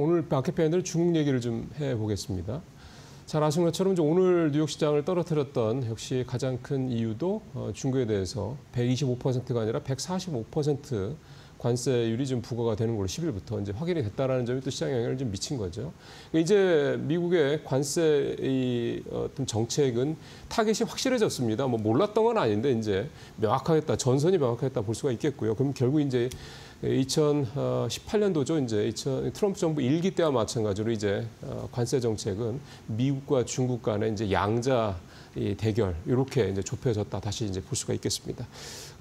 오늘 마켓팬들 중국 얘기를 좀 해보겠습니다. 잘 아시는 것처럼 오늘 뉴욕 시장을 떨어뜨렸던 역시 가장 큰 이유도 중국에 대해서 125%가 아니라 145% 관세율이 좀 부과가 되는 걸로 10일부터 이제 확인이 됐다라는 점이 또 시장 영향을 좀 미친 거죠. 이제 미국의 관세 어떤 정책은 타겟이 확실해졌습니다. 뭐 몰랐던 건 아닌데 이제 명확하겠다, 전선이 명확하겠다 볼 수가 있겠고요. 그럼 결국 이제 2018년도죠. 이제 트럼프 정부 1기 때와 마찬가지로 이제 관세 정책은 미국과 중국 간의 이제 양자 대결 이렇게 이제 좁혀졌다 다시 이제 볼 수가 있겠습니다.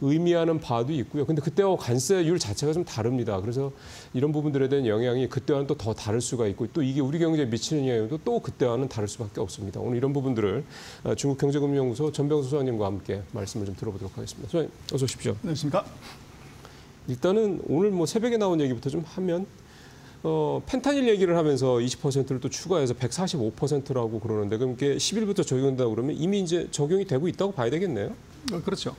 의미하는 바도 있고요. 근데 그때와 관세율 자체가 좀 다릅니다. 그래서 이런 부분들에 대한 영향이 그때와는 또 더 다를 수가 있고 또 이게 우리 경제에 미치는 영향도 또 그때와는 다를 수밖에 없습니다. 오늘 이런 부분들을 중국경제금융연구소 전병수 소장님과 함께 말씀을 좀 들어보도록 하겠습니다. 소장님 어서 오십시오. 안녕하십니까. 일단은 오늘 뭐 새벽에 나온 얘기부터 좀 하면 펜타닐 얘기를 하면서 20%를 또 추가해서 145%라고 그러는데 그럼 이게 10일부터 적용된다고 그러면 이미 이제 적용이 되고 있다고 봐야 되겠네요. 그렇죠.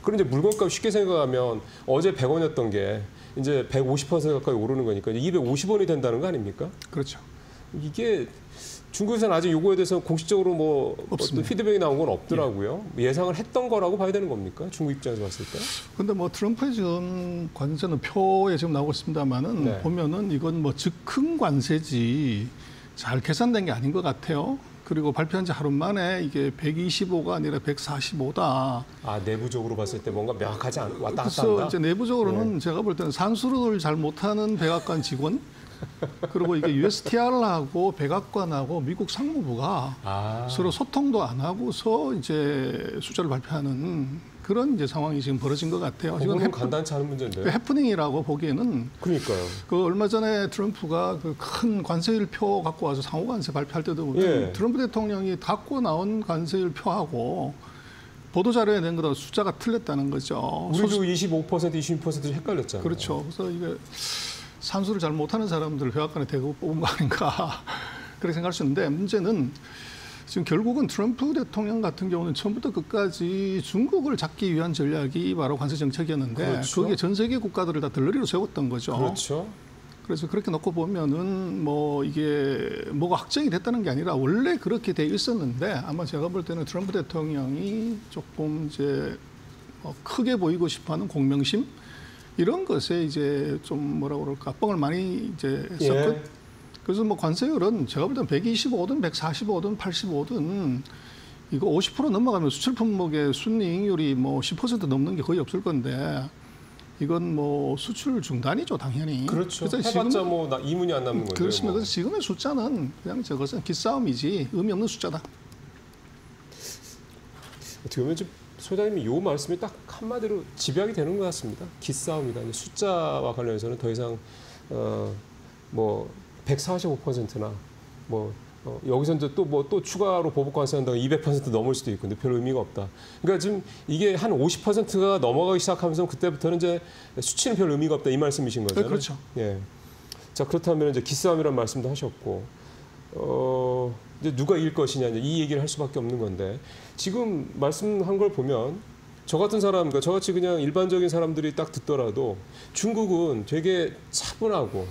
그럼 이제 물건값 쉽게 생각하면 어제 100원이었던 게 이제 150% 가까이 오르는 거니까 이제 250원이 된다는 거 아닙니까? 그렇죠. 이게 중국에서는 아직 요거에 대해서 공식적으로 뭐 어떤 피드백이 나온 건 없더라고요. 예상을 했던 거라고 봐야 되는 겁니까? 중국 입장에서 봤을 때. 그런데 뭐 트럼프의 지금 관세는 표에 지금 나오고 있습니다만은 네. 보면은 이건 뭐 즉흥 관세지 잘 계산된 게 아닌 것 같아요. 그리고 발표한 지 하루 만에 이게 125가 아니라 145다. 아 내부적으로 봤을 때 뭔가 명확하지 않 왔다 갔다 그래서 한다. 이제 내부적으로는 제가 볼 때는 산수를 잘 못하는 백악관 직원. 그리고 이게 USTR하고 백악관하고 미국 상무부가 서로 소통도 안 하고서 이제 숫자를 발표하는 그런 이제 상황이 지금 벌어진 것 같아요. 이건 간단치 않은 문제인데요. 해프닝이라고 보기에는 그러니까요. 그 얼마 전에 트럼프가 그 큰 관세율 표 갖고 와서 상호 관세 발표할 때도 보면 트럼프 대통령이 갖고 나온 관세율 표하고 보도 자료에 낸 거다 숫자가 틀렸다는 거죠. 우리도 25%, 26% 헷갈렸잖아요. 그렇죠. 그래서 이게 산수를 잘 못하는 사람들을 백악관에 대고 뽑은 거 아닌가 그렇게 생각할 수 있는데 문제는 지금 결국은 트럼프 대통령 같은 경우는 처음부터 끝까지 중국을 잡기 위한 전략이 바로 관세 정책이었는데 그렇죠. 그게 전 세계 국가들을 다 들러리로 세웠던 거죠. 그렇죠. 그래서 그렇게 놓고 보면은 뭐 이게 뭐가 확정이 됐다는 게 아니라 원래 그렇게 돼 있었는데 아마 제가 볼 때는 트럼프 대통령이 조금 이제 크게 보이고 싶어하는 공명심 이런 것에 이제 좀 뭐라고 그럴까 뻥을 많이 이제 썼거든. 그래서 뭐 관세율은 제가 볼 때는 125든 145든 85든 이거 50% 넘어가면 수출 품목의 순이익률이 뭐 10% 넘는 게 거의 없을 건데 이건 뭐 수출 중단이죠 당연히. 그렇죠. 해봤자 뭐 이문이 안 남는 거죠. 그렇습니다. 뭐. 그래서 지금의 숫자는 그냥 저것은 기싸움이지 의미 없는 숫자다. 어떻게 보면 소장님이 요 말씀이 딱 한마디로 집약이 되는 것 같습니다. 기싸움이다. 숫자와 관련해서는 더 이상 뭐 145%나 뭐 여기서 이제 또 추가로 보복 관세한다고 200% 넘을 수도 있고, 근데 별 의미가 없다. 그러니까 지금 이게 한 50%가 넘어가기 시작하면서 그때부터는 이제 수치는 별 의미가 없다 이 말씀이신 거죠? 네, 그렇죠. 예. 자 그렇다면 이제 기싸움이라는 말씀도 하셨고, 이제 누가 이길 것이냐 이제 이 얘기를 할 수밖에 없는 건데 지금 말씀한 걸 보면 저 같은 사람, 그러니까 저같이 그냥 일반적인 사람들이 딱 듣더라도 중국은 되게 차분하고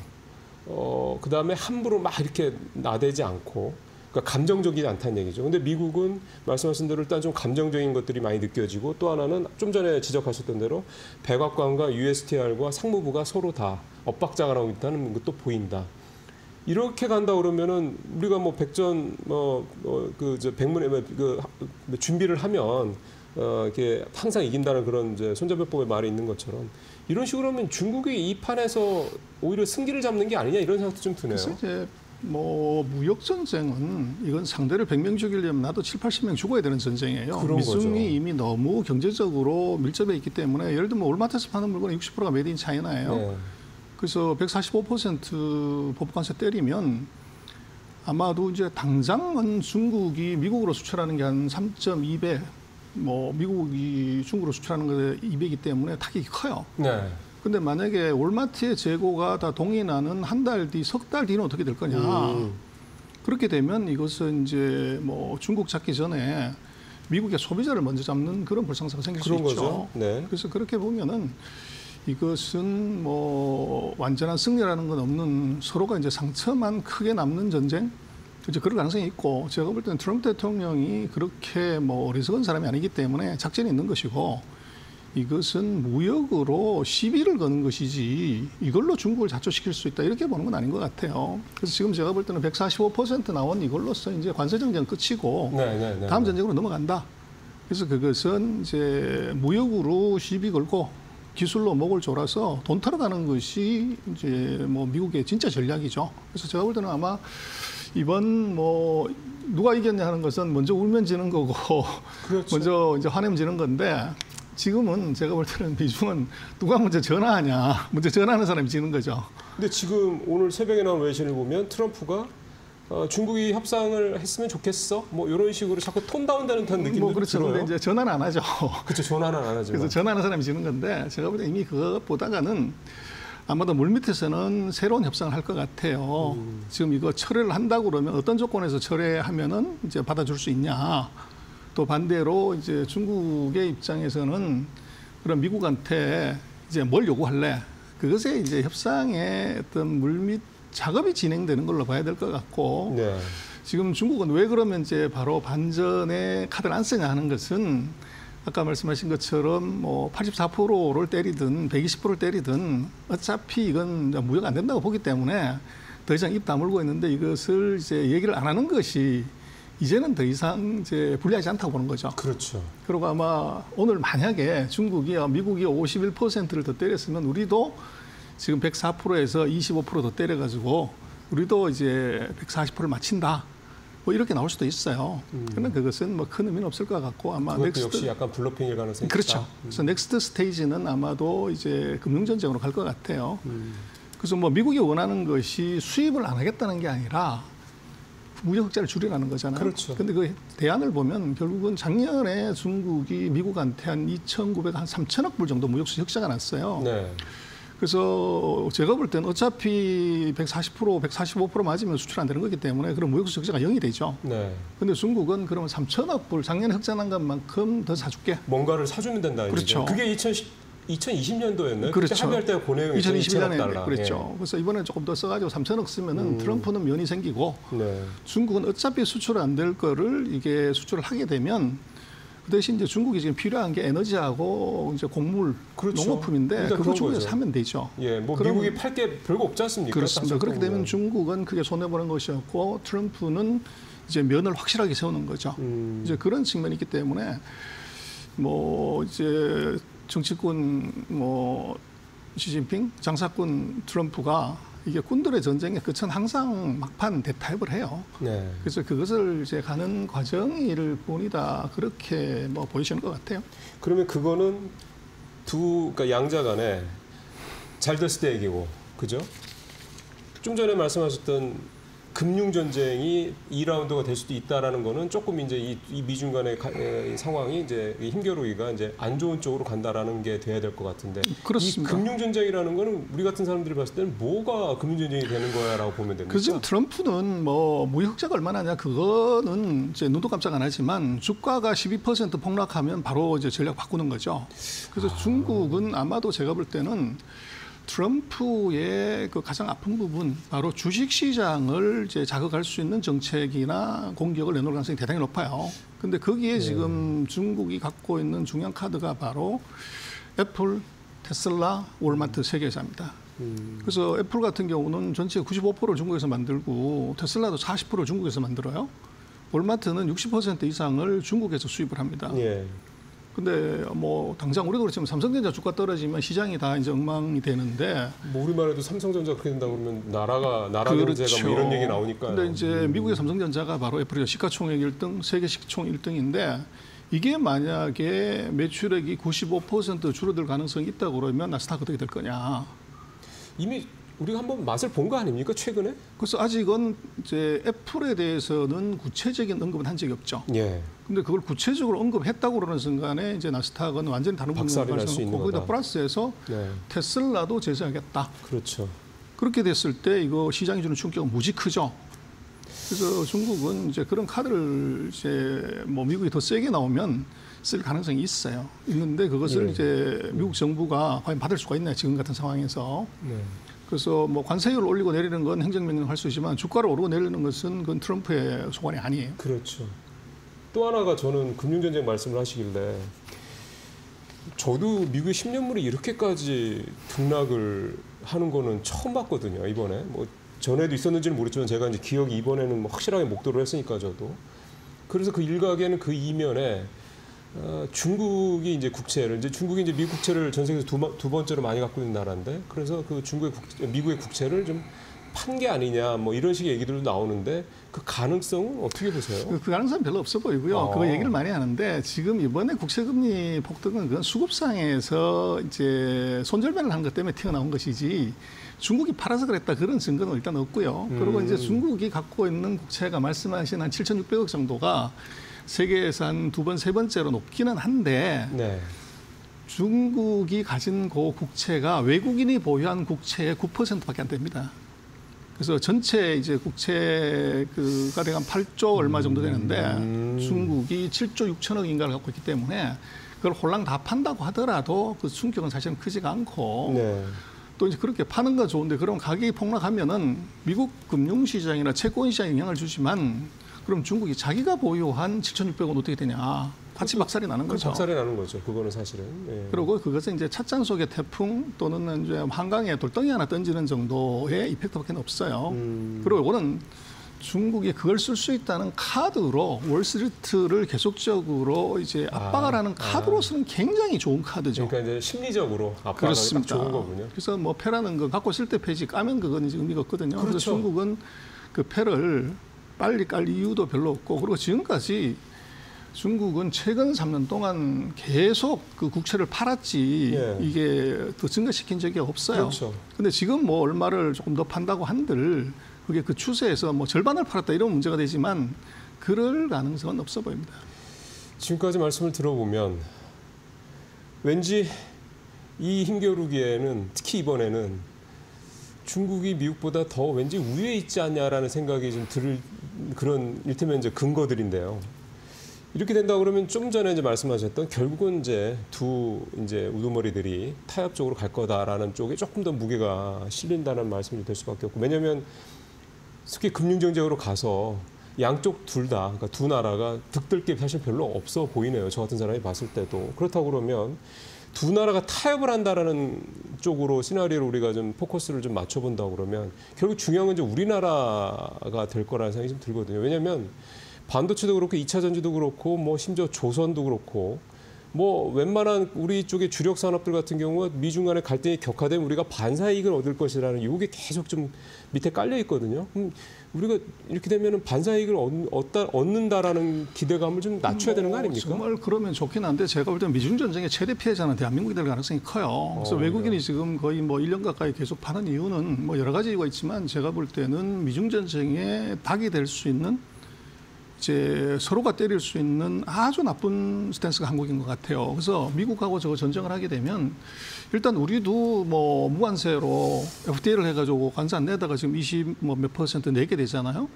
그다음에 함부로 막 이렇게 나대지 않고 그러니까 감정적이지 않다는 얘기죠. 근데 미국은 말씀하신 대로 일단 좀 감정적인 것들이 많이 느껴지고 또 하나는 좀 전에 지적하셨던 대로 백악관과 USTR과 상무부가 서로 다 엇박자가 있다는 것도 보인다. 이렇게 간다 그러면은 우리가 뭐 백전 백문에 준비를 하면 이렇게 항상 이긴다는 그런 이제 손자병법의 말이 있는 것처럼 이런 식으로 하면 중국이 이 판에서 오히려 승기를 잡는 게 아니냐 이런 생각도 좀 드네요. 그래서 이제 뭐 무역 전쟁은 이건 상대를 100명 죽이려면 나도 7, 80명 죽어야 되는 전쟁이에요. 미중이 거죠. 이미 너무 경제적으로 밀접해 있기 때문에 예를 들면 올마트에서 파는 물건의 60%가 메이드 인 차이나예요. 네. 그래서 145% 보복관세 때리면 아마도 이제 당장은 중국이 미국으로 수출하는 게 한 3.2배, 뭐 미국이 중국으로 수출하는 것에 2배이기 때문에 타격이 커요. 네. 근데 만약에 월마트의 재고가 다 동의나는 한 달 뒤, 석 달 뒤는 어떻게 될 거냐. 그렇게 되면 이것은 이제 뭐 중국 잡기 전에 미국의 소비자를 먼저 잡는 그런 불상사가 생길 수 있죠. 네. 그래서 그렇게 보면은 이것은 뭐 완전한 승리라는 건 없는 서로가 이제 상처만 크게 남는 전쟁. 이제 그럴 가능성이 있고 제가 볼 때는 트럼프 대통령이 그렇게 뭐 어리석은 사람이 아니기 때문에 작전이 있는 것이고 이것은 무역으로 시비를 거는 것이지 이걸로 중국을 자초시킬 수 있다 이렇게 보는 건 아닌 것 같아요. 그래서 지금 제가 볼 때는 145% 나온 이걸로서 이제 관세 정쟁 끝이고 다음 전쟁으로 넘어간다. 그래서 그것은 이제 무역으로 시비 걸고 기술로 목을 졸아서 돈 털어가는 것이 이제 뭐 미국의 진짜 전략이죠. 그래서 제가 볼 때는 아마 이번 뭐 누가 이겼냐 하는 것은 먼저 울면 지는 거고 그렇죠. 먼저 이제 화내면 지는 건데 지금은 제가 볼 때는 미중은 누가 먼저 전화하냐, 먼저 전화하는 사람이 지는 거죠. 근데 지금 오늘 새벽에 나온 외신을 보면 트럼프가 중국이 협상을 했으면 좋겠어, 뭐 이런 식으로 자꾸 톤 다운되는 듯한 느낌도 뭐 그렇죠. 들어요. 근데 이제 전화는 안 하죠. 그렇죠, 전화는 안 하죠. 그래서 전화하는 사람이 지는 건데 제가 볼 때 이미 그것보다는 아마도 물밑에서는 새로운 협상을 할 것 같아요. 지금 이거 철회를 한다고 그러면 어떤 조건에서 철회하면은 이제 받아줄 수 있냐. 또 반대로 이제 중국의 입장에서는 그런 미국한테 이제 뭘 요구할래? 그것에 이제 협상의 어떤 물밑 작업이 진행되는 걸로 봐야 될 것 같고 네. 지금 중국은 왜 그러면 이제 바로 반전의 카드를 안 쓰냐 하는 것은 아까 말씀하신 것처럼 뭐 84%를 때리든 120%를 때리든 어차피 이건 무역 안 된다고 보기 때문에 더 이상 입 다물고 있는데 이것을 이제 얘기를 안 하는 것이 이제는 더 이상 이제 불리하지 않다고 보는 거죠. 그렇죠. 그리고 아마 오늘 만약에 중국이 미국이 51%를 더 때렸으면 우리도 지금 104%에서 25% 더 때려가지고 우리도 이제 140%를 마친다. 뭐 이렇게 나올 수도 있어요. 그러나 그것은 뭐 큰 의미는 없을 것 같고 아마 넥스트 역시 약간 블러핑일 가능성이 있다. 그렇죠. 그래서 넥스트 스테이지는 아마도 이제 금융전쟁으로 갈 것 같아요. 그래서 뭐 미국이 원하는 것이 수입을 안 하겠다는 게 아니라 무역 흑자를 줄이라는 거잖아요. 그렇죠. 근데 그 대안을 보면 결국은 작년에 중국이 미국한테 한 2,900, 한 3천억 불 정도 무역 수지 흑자가 났어요. 네. 그래서 제가 볼 때는 어차피 140%, 145% 맞으면 수출 안 되는 거기 때문에 그런 무역 수지 흑자가 0이 되죠. 네. 근데 중국은 그러면 3천억 불 작년에 흑자 난 것만큼 더 사줄게. 뭔가를 사주면 된다. 그렇죠. 그게 2020년도였나요? 그렇죠. 그때 합의할 때가 고내용이 2021년에 그랬죠. 예. 그래서 이번에 조금 더 써가지고 3천억 쓰면은 트럼프는 면이 생기고 네. 중국은 어차피 수출 안 될 거를 이게 수출을 하게 되면 그 대신 이제 중국이 지금 필요한 게 에너지하고 이제 곡물, 그렇죠. 농업품인데 그거 중국에서 사면 되죠. 예, 뭐 미국이 팔 게 별거 없지 않습니까? 그렇습니다. 그렇게 되면 중국은 크게 손해 보는 것이었고 트럼프는 이제 면을 확실하게 세우는 거죠. 이제 그런 측면이 있기 때문에 뭐 이제 정치꾼 뭐 시진핑, 장사꾼 트럼프가 이게 꾼들의 전쟁의 끝은 항상 막판 대타협을 해요. 네. 그래서 그것을 이제 가는 과정일 뿐이다. 그렇게 뭐 보이시는 것 같아요. 그러면 그거는 그러니까 양자 간에 잘 됐을 때 얘기고, 그죠? 좀 전에 말씀하셨던 금융 전쟁이 2라운드가 될 수도 있다라는 거는 조금 이제 이 미중 간의 상황이 이제 힘겨루기가 이제 안 좋은 쪽으로 간다라는 게 돼야 될 것 같은데. 그렇습니다. 이 금융 전쟁이라는 거는 우리 같은 사람들이 봤을 때는 뭐가 금융 전쟁이 되는 거야라고 보면 됩니까? 그 지금 트럼프는 뭐 무역 흑자가 얼마나 하냐 그거는 이제 눈도 깜짝 안 하지만 주가가 12% 폭락하면 바로 이제 전략 바꾸는 거죠. 그래서 중국은 아마도 제가 볼 때는 트럼프의 그 가장 아픈 부분 바로 주식시장을 이제 자극할 수 있는 정책이나 공격을 내놓을 가능성이 대단히 높아요. 근데 거기에 지금 중국이 갖고 있는 중요한 카드가 바로 애플, 테슬라, 월마트 세 계좌입니다. 그래서 애플 같은 경우는 전체 95%를 중국에서 만들고 테슬라도 40%를 중국에서 만들어요. 월마트는 60% 이상을 중국에서 수입을 합니다. 예. 근데 뭐 당장 우리도 그렇지만 삼성전자 주가 떨어지면 시장이 다 이제 엉망이 되는데 뭐 우리만 해도 삼성전자 그렇게 된다 그러면 나라 경제가 그렇죠. 뭐 이런 얘기 나오니까요. 근데 이제 미국의 삼성전자가 바로 애플이죠. 시가총액 1등, 세계 시총 1등인데 이게 만약에 매출액이 95% 줄어들 가능성이 있다고 그러면 나스닥 어떻게 될 거냐? 이미 우리가 한번 맛을 본 거 아닙니까 최근에? 그래서 아직은 이제 애플에 대해서는 구체적인 언급은 한 적이 없죠. 예. 근데 그걸 구체적으로 언급했다고 그러는 순간에 이제 나스닥은 완전히 다른 부분을 발생하고 거기다 플러스해서 네. 테슬라도 제재하겠다. 그렇죠. 그렇게 됐을 때 이거 시장이 주는 충격은 무지 크죠. 그래서 중국은 이제 그런 카드를 이제 뭐 미국이 더 세게 나오면 쓸 가능성이 있어요. 있는데 그것을 예. 이제 미국 정부가 과연 받을 수가 있나요? 지금 같은 상황에서. 네. 그래서 뭐 관세율을 올리고 내리는 건 행정명령 할 수 있지만 주가를 오르고 내리는 것은 그건 트럼프의 소관이 아니에요. 그렇죠. 또 하나가 저는 금융전쟁 말씀을 하시길래 저도 미국의 10년물이 이렇게까지 등락을 하는 거는 처음 봤거든요. 이번에 뭐 전에도 있었는지는 모르지만 제가 이제 기억이 이번에는 뭐 확실하게 목도를 했으니까 저도. 그래서 그 일각에는 그 이면에 중국이 이제 국채를 이제 중국이 이제 미국 국채를 전 세계에서 두 번째로 많이 갖고 있는 나라인데 그래서 그 미국의 국채를 좀 판 게 아니냐 뭐 이런 식의 얘기들도 나오는데 그 가능성은 어떻게 보세요? 그 가능성은 별로 없어 보이고요. 그거 얘기를 많이 하는데 지금 이번에 국채금리 폭등은 그건 수급상에서 이제 손절매를 한 것 때문에 튀어나온 것이지 중국이 팔아서 그랬다 그런 증거는 일단 없고요. 그리고 이제 중국이 갖고 있는 국채가 말씀하신 한 7,600억 정도가 세계에서 한 두 번, 세 번째로 높기는 한데 네. 중국이 가진 그 국채가 외국인이 보유한 국채의 9%밖에 안 됩니다. 그래서 전체 이제 국채가 대략 8조 얼마 정도 되는데 중국이 7조 6천억인가를 갖고 있기 때문에 그걸 홀랑 다 판다고 하더라도 그 충격은 사실은 크지가 않고 네. 또 이제 그렇게 파는 건 좋은데 그럼 가격이 폭락하면은 미국 금융시장이나 채권시장에 영향을 주지만 그럼 중국이 자기가 보유한 7,600원 어떻게 되냐. 같이 박살이 나는 거죠. 박살이 나는 거죠. 그거는 사실은. 예. 그리고 그것은 이제 찻잔 속의 태풍 또는 이제 한강에 돌덩이 하나 던지는 정도의 이펙트밖에 없어요. 그리고 이거는 중국이 그걸 쓸 수 있다는 카드로 월스트리트를 계속적으로 이제 압박을 하는 카드로서는 굉장히 좋은 카드죠. 그러니까 이제 심리적으로 압박하기 딱 좋은 거군요. 그래서 뭐 패라는 거 갖고 쓸 때 패지 까면 그건 이제 의미가 없거든요. 그렇죠. 그래서 중국은 그 패를 빨리 깔 이유도 별로 없고 그리고 지금까지 중국은 최근 3년 동안 계속 그 국채를 팔았지 예. 이게 더 증가시킨 적이 없어요. 그렇죠. 근데 지금 뭐 얼마를 조금 더 판다고 한들 그게 그 추세에서 뭐 절반을 팔았다 이런 문제가 되지만 그럴 가능성은 없어 보입니다. 지금까지 말씀을 들어보면 왠지 이 힘겨루기에는 특히 이번에는 중국이 미국보다 더 왠지 우위에 있지 않냐라는 생각이 좀 들 그런 일테면 이제 근거들인데요. 이렇게 된다 그러면 좀 전에 이제 말씀하셨던 결국은 이제 두 이제 우두머리들이 타협 쪽으로 갈 거다라는 쪽에 조금 더 무게가 실린다는 말씀이 될 수밖에 없고 왜냐하면 특히 금융정책으로 가서 양쪽 둘 다 그러니까 두 나라가 득들 게 사실 별로 없어 보이네요. 저 같은 사람이 봤을 때도 그렇다고 그러면 두 나라가 타협을 한다라는 쪽으로 시나리오를 우리가 좀 포커스를 좀 맞춰본다고 그러면 결국 중요한 건 이제 우리나라가 될 거라는 생각이 좀 들거든요. 왜냐하면 반도체도 그렇고 2차 전지도 그렇고 뭐 심지어 조선도 그렇고 뭐 웬만한 우리 쪽의 주력 산업들 같은 경우 미중 간의 갈등이 격화되면 우리가 반사이익을 얻을 것이라는 이게 계속 좀 밑에 깔려 있거든요. 우리가 이렇게 되면은 반사이익을 얻는다라는 기대감을 좀 낮춰야 되는 거 아닙니까? 정말 그러면 좋긴 한데 제가 볼 때는 미중 전쟁의 최대 피해자는 대한민국이 될 가능성이 커요. 그래서 외국인이 지금 거의 뭐 1년 가까이 계속 파는 이유는 뭐 여러 가지 이유가 있지만 제가 볼 때는 미중 전쟁의 닭이 될 수 있는 이제 서로가 때릴 수 있는 아주 나쁜 스탠스가 한국인 것 같아요. 그래서 미국하고 저거 전쟁을 하게 되면 일단 우리도 뭐 무관세로 FTA를 해가지고 관세 안 내다가 지금 20몇% 내게 되잖아요.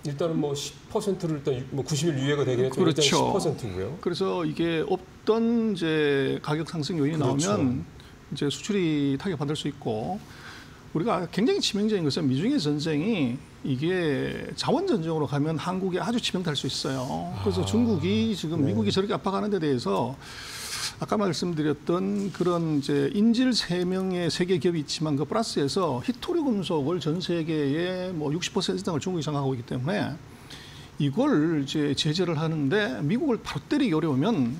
일단은 뭐 10%를 일단 뭐 90일 유예가 되긴 했지만 그렇죠. 일단 10%고요. 그래서 이게 없던 이제 가격 상승 요인이 그렇죠. 나오면 이제 수출이 타격받을 수 있고 우리가 굉장히 치명적인 것은 미중의 전쟁이 이게 자원 전쟁으로 가면 한국에 아주 치명될 수 있어요. 그래서 중국이 지금 미국이 저렇게 압박하는 데 대해서 아까 말씀드렸던 그런 이제 인질 3명의 세계 기업이 있지만 그 플러스에서 히토리 금속을 전 세계의 뭐 60% 이상을 중국이 장악하고 있기 때문에 이걸 이제 제재를 하는데 미국을 바로 때리기 어려우면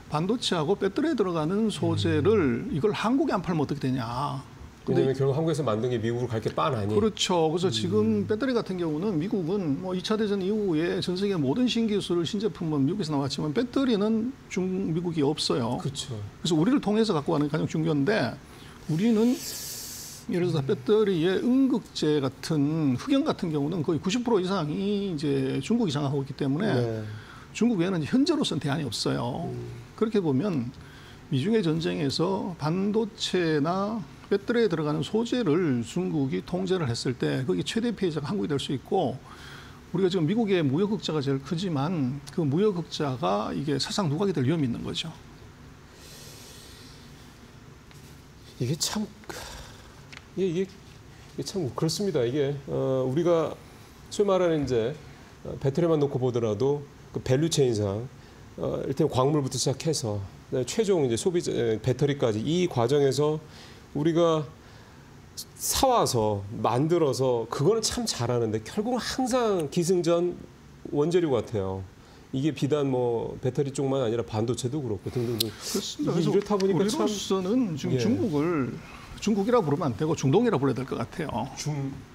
반도체하고 배터리에 들어가는 소재를 이걸 한국에 안 팔면 어떻게 되냐. 왜냐하면 결국 한국에서 만든 게 미국으로 갈 게 빤하니. 그렇죠. 그래서 지금 배터리 같은 경우는 미국은 뭐 2차 대전 이후에 전 세계 모든 신기술, 신제품은 미국에서 나왔지만 배터리는 미국이 없어요. 그렇죠. 그래서 우리를 통해서 갖고 가는 게 가장 중요한데 우리는 예를 들어서 배터리의 음극재 같은 흑연 같은 경우는 거의 90% 이상이 이제 중국이 장악하고 있기 때문에 중국에는 현재로서는 대안이 없어요. 그렇게 보면 미중의 전쟁에서 반도체나 배터리에 들어가는 소재를 중국이 통제를 했을 때 거기 최대 피해자가 한국이 될 수 있고 우리가 지금 미국의 무역 흑자가 제일 크지만 그 무역 흑자가 이게 사상 누각이 될 위험이 있는 거죠. 이게 참 그렇습니다. 이게 우리가 소위 말하는 이제 배터리만 놓고 보더라도 그 밸류체인상 일단 광물부터 시작해서 최종 이제 소비 배터리까지 이 과정에서 우리가 사와서 만들어서 그거는 참 잘하는데 결국은 항상 기승전 원재료 같아요. 이게 비단 뭐 배터리 쪽만 아니라 반도체도 그렇고 등등등. 그렇습니다. 이게 이렇다 보니까 우리로서는 지금 예. 중국이라 부르면 안 되고 중동이라 불러야 될 것 같아요.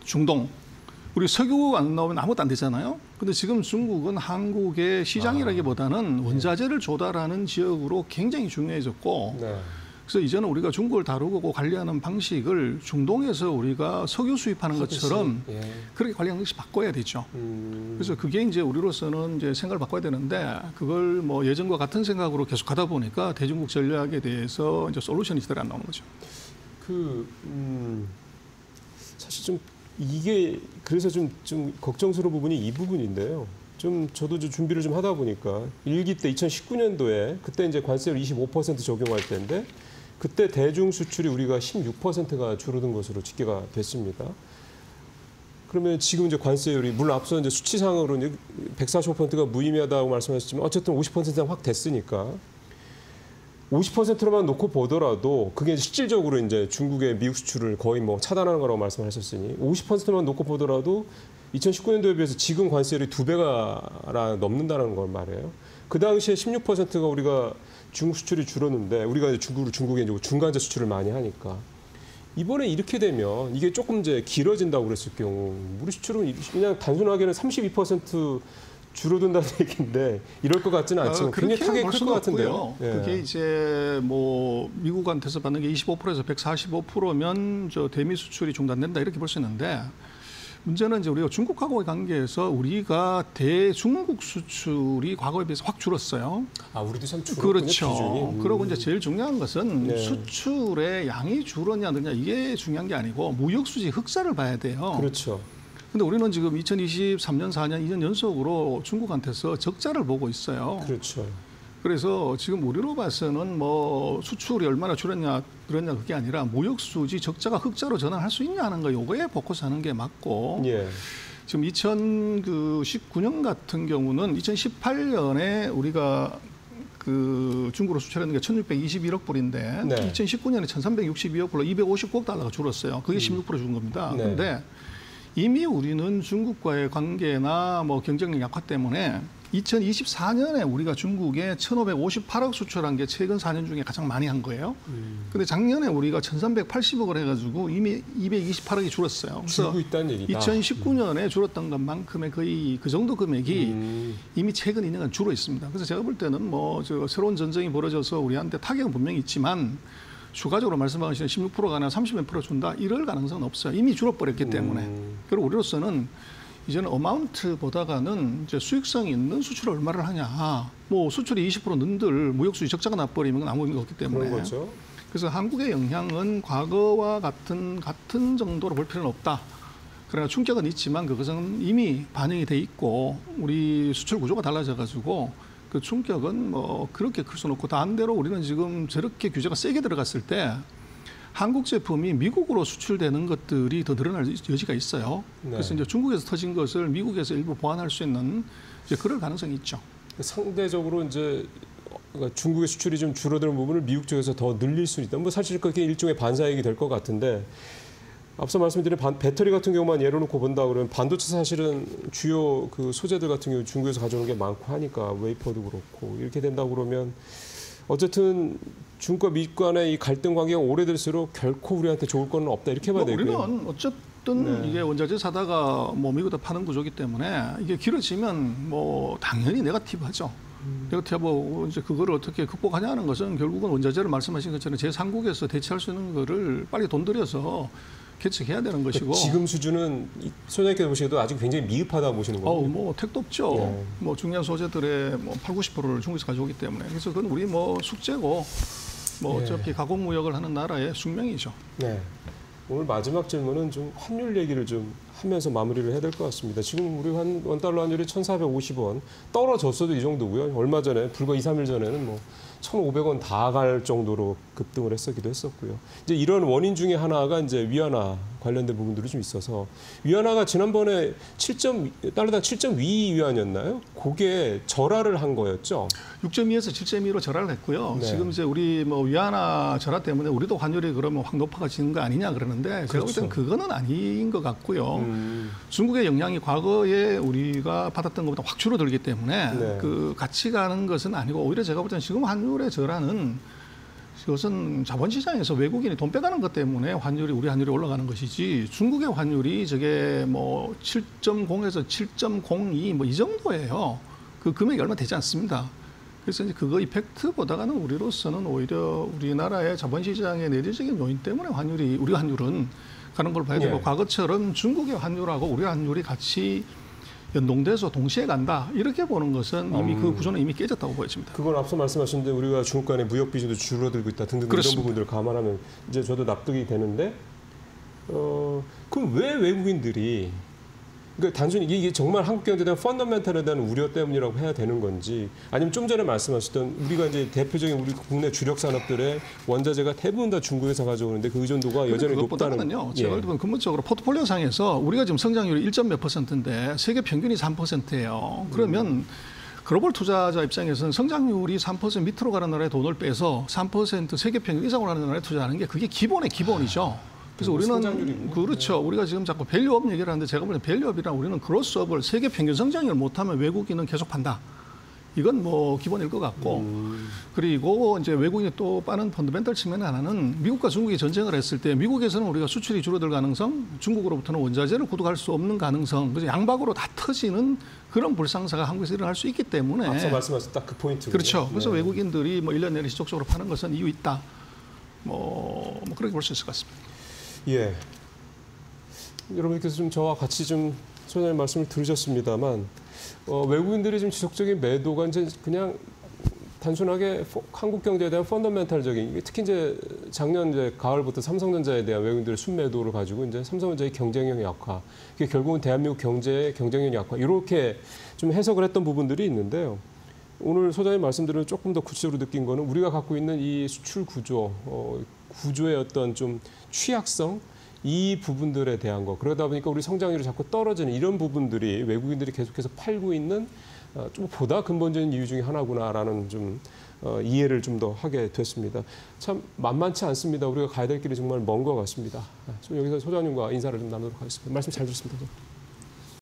중동. 우리 석유 안 나오면 아무것도 안 되잖아요. 근데 지금 중국은 한국의 시장이라기보다는 원자재를 조달하는 지역으로 굉장히 중요해졌고 네. 그래서 이제는 우리가 중국을 다루고 관리하는 방식을 중동에서 우리가 석유 수입하는 것처럼 예. 그렇게 관리하는 것이 바꿔야 되죠. 그래서 그게 이제 우리로서는 이제 생각을 바꿔야 되는데 그걸 뭐 예전과 같은 생각으로 계속 하다 보니까 대중국 전략에 대해서 이제 솔루션이 제대로 안 나오는 거죠. 사실 좀 이게 그래서 좀 걱정스러운 부분이 이 부분인데요. 좀 저도 좀 준비를 좀 하다 보니까 1기 때 2019년도에 그때 이제 관세율 25% 적용할 때인데 그때 대중 수출이 우리가 16%가 줄어든 것으로 집계가 됐습니다. 그러면 지금 이제 관세율이 물론 앞서 이제 수치상으로 이제 145%가 무의미하다고 말씀하셨지만 어쨌든 50%는 확 됐으니까 50%로만 놓고 보더라도 그게 실질적으로 이제 중국의 미국 수출을 거의 뭐 차단하는 거라고 말씀하셨으니 50%만 놓고 보더라도 2019년도에 비해서 지금 관세율이 2배가 넘는다는 걸 말해요. 그 당시에 16%가 우리가 중국 수출이 줄었는데 우리가 이제 중국에 이제 중간재 수출을 많이 하니까 이번에 이렇게 되면 이게 조금 이제 길어진다고 그랬을 경우 우리 수출은 그냥 단순하게는 32% 줄어든다는 얘기인데 이럴 것 같지는 않지만 굉장히 타격이 클 것 같은데요. 예. 그게 이제 뭐 미국한테서 받는 게 25%에서 145%면 저 대미 수출이 중단된다 이렇게 볼 수 있는데 문제는 이제 우리가 중국하고의 관계에서 우리가 대중국 수출이 과거에 비해서 확 줄었어요. 우리도 참 줄었군요. 그렇죠. 비중이. 그리고 이제 제일 중요한 것은 네. 수출의 양이 줄었냐 늘냐 이게 중요한 게 아니고 무역 수지 흑자를 봐야 돼요. 그렇죠. 근데 우리는 지금 2023년 4년 2년 연속으로 중국한테서 적자를 보고 있어요. 그렇죠. 그래서 지금 우리로 봐서는 뭐 수출이 얼마나 줄었냐 늘었냐 그게 아니라 무역 수지 적자가 흑자로 전환할 수 있냐 하는 거 요거에 포커스하는 게 맞고 예. 지금 2019년 같은 경우는 2018년에 우리가 그 중국으로 수출했는 게 1,621억 불인데 네. 2019년에 1,362억 불로 259억 달러가 줄었어요. 그게 16% 준 겁니다. 네. 그런데 이미 우리는 중국과의 관계나 뭐 경쟁력 약화 때문에 2024년에 우리가 중국에 1,558억 수출한 게 최근 4년 중에 가장 많이 한 거예요. 근데 작년에 우리가 1,380억을 해가지고 이미 228억이 줄었어요. 그래서 줄고 있다는 얘기다. 2019년에 줄었던 것만큼의 거의 그 정도 금액이 이미 최근 2년간 줄어 있습니다. 그래서 제가 볼 때는 뭐 저 새로운 전쟁이 벌어져서 우리한테 타격은 분명히 있지만 추가적으로 말씀하신 16%가 아니라 30몇% 준다 이럴 가능성은 없어요. 이미 줄어버렸기 때문에. 그리고 우리로서는 이제는 어마운트보다가는 이제 수익성이 있는 수출을 얼마를 하냐. 뭐 수출이 20% 는들 무역 수지 적자가 나버리면 그건 아무 의미가 없기 때문에. 그런 거죠. 그래서 한국의 영향은 과거와 같은 정도로 볼 필요는 없다. 그러나 충격은 있지만 그것은 이미 반영이 돼 있고 우리 수출 구조가 달라져가지고 그 충격은 뭐 그렇게 클 수는 없고 반대로 우리는 지금 저렇게 규제가 세게 들어갔을 때 한국 제품이 미국으로 수출되는 것들이 더 늘어날 여지가 있어요. 네. 그래서 이제 중국에서 터진 것을 미국에서 일부 보완할 수 있는 이제 그럴 가능성이 있죠. 상대적으로 이제 그러니까 중국의 수출이 좀 줄어드는 부분을 미국 쪽에서 더 늘릴 수 있다. 뭐 사실 그게 일종의 반사이익이 될 것 같은데 앞서 말씀드린 배터리 같은 경우만 예로 놓고 본다 그러면 반도체 사실은 주요 그 소재들 같은 경우 중국에서 가져오는 게 많고 하니까 웨이퍼도 그렇고 이렇게 된다고 그러면 어쨌든 중국과 미국 간의 이 갈등 관계가 오래될수록 결코 우리한테 좋을 건 없다 이렇게 봐야 되고요. 우리는 어쨌든 이게 원자재 사다가 뭐 미국에다 파는 구조기 때문에 이게 길어지면 뭐 당연히 네거티브하죠. 네거티브하고 이제 그거를 어떻게 극복하냐는 것은 결국은 원자재를 말씀하신 것처럼 제3국에서 대체할 수 있는 거를 빨리 돈 들여서 개척해야 되는 것이고. 지금 수준은 소장님께서 보시기에도 아직 굉장히 미흡하다고 보시는 거예요. 뭐 택도 없죠. 네. 뭐 중요한 소재들의 뭐 80~90%를 중국에서 가져오기 때문에. 그래서 그건 우리 뭐 숙제고 뭐 어차피 가공무역을 하는 나라의 숙명이죠. 네. 오늘 마지막 질문은 좀 환율 얘기를 좀 하면서 마무리를 해야 될 것 같습니다. 지금 우리 원달러 환율이 1,450원 떨어졌어도 이 정도고요. 얼마 전에 불과 2, 3일 전에는 뭐 1,500원 다 갈 정도로 급등을 했었기도 했었고요. 이제 이런 원인 중에 하나가 이제 위안화 관련된 부분들이 좀 있어서 위안화가 지난번에 달러당 7.2 위안이었나요? 그게 절하를 한 거였죠. 6.2에서 7.2로 절하를 했고요. 네. 지금 이제 우리 뭐 위안화 절하 때문에 우리도 환율이 그러면 확 높아지는 거 아니냐 그러는데 제가 볼 때는 그거는 아닌 것 같고요. 중국의 영향이 과거에 우리가 받았던 것보다 확 줄어들기 때문에 네. 그 같이 가는 것은 아니고 오히려 제가 볼 때는 지금 환율의 절하는 그것은 자본시장에서 외국인이 돈 빼가는 것 때문에 우리 환율이 올라가는 것이지 중국의 환율이 저게 뭐 7.0에서 7.02 뭐 이 정도예요. 그 금액이 얼마 되지 않습니다. 그래서 이제 그거 이펙트보다는 우리로서는 오히려 우리나라의 자본시장의 내재적인 요인 때문에 우리 환율은 가는 걸 봐야 되고 과거처럼 중국의 환율하고 우리 환율이 같이 연동돼서 동시에 간다 이렇게 보는 것은 이미 그 구조는 이미 깨졌다고 보여집니다. 그건 앞서 말씀하신 대로 우리가 중국 간의 무역 비중도 줄어들고 있다 등등 이런 부분들을 감안하면 이제 저도 납득이 되는데 그럼 왜 외국인들이 그러니까 단순히 이게 정말 한국 경제에 대한 펀더멘털에 대한 우려 때문이라고 해야 되는 건지 아니면 좀 전에 말씀하셨던 우리가 이제 대표적인 우리 국내 주력 산업들의 원자재가 대부분 다 중국에서 가져오는데 그 의존도가 여전히 높다는. 제가 볼 때는 근본적으로 포트폴리오 상에서 우리가 지금 성장률이 1점 몇 %인데 세계 평균이 3%예요. 그러면 글로벌 투자자 입장에서는 성장률이 3% 밑으로 가는 나라에 돈을 빼서 3% 세계 평균 이상으로 가는 나라에 투자하는 게 그게 기본의 기본이죠. 그래서 우리는 그렇죠. 우리가 지금 자꾸 밸류업 얘기를 하는데 제가 보기에는 밸류업이란 우리는 그로스업을 세계 평균 성장률을 못하면 외국인은 계속 판다. 이건 뭐 기본일 것 같고 그리고 이제 외국인이 또 빠른 펀더멘털 측면 하나는 미국과 중국이 전쟁을 했을 때 미국에서는 우리가 수출이 줄어들 가능성, 중국으로부터는 원자재를 구독할 수 없는 가능성, 그래서 양박으로 다 터지는 그런 불상사가 한국에서 일어날 수 있기 때문에 앞서 말씀하신 딱 그 포인트군요. 그렇죠. 그래서 외국인들이 뭐 1년 내내 지속적으로 파는 것은 이유 있다. 뭐 그렇게 볼 수 있을 것 같습니다. 예. 여러분께서 좀 저와 같이 좀 소장님 말씀을 들으셨습니다만 외국인들이 좀 지속적인 매도가 이제 그냥 단순하게 한국 경제에 대한 펀더멘탈적인 특히 이제 작년 이제 가을부터 삼성전자에 대한 외국인들의 순매도를 가지고 이제 삼성전자의 경쟁력 약화, 이게 결국은 대한민국 경제의 경쟁력 약화 이렇게 좀 해석을 했던 부분들이 있는데요. 오늘 소장님 말씀들은 조금 더 구체적으로 느낀 거는 우리가 갖고 있는 이 수출 구조의 어떤 좀 취약성 이 부분들에 대한 거 그러다 보니까 우리 성장률이 자꾸 떨어지는 이런 부분들이 외국인들이 계속해서 팔고 있는 좀 보다 근본적인 이유 중에 하나구나라는 좀 이해를 좀 더 하게 됐습니다. 참 만만치 않습니다. 우리가 가야 될 길이 정말 먼 것 같습니다. 여기서 소장님과 인사를 좀 나누도록 하겠습니다. 말씀 잘 들었습니다.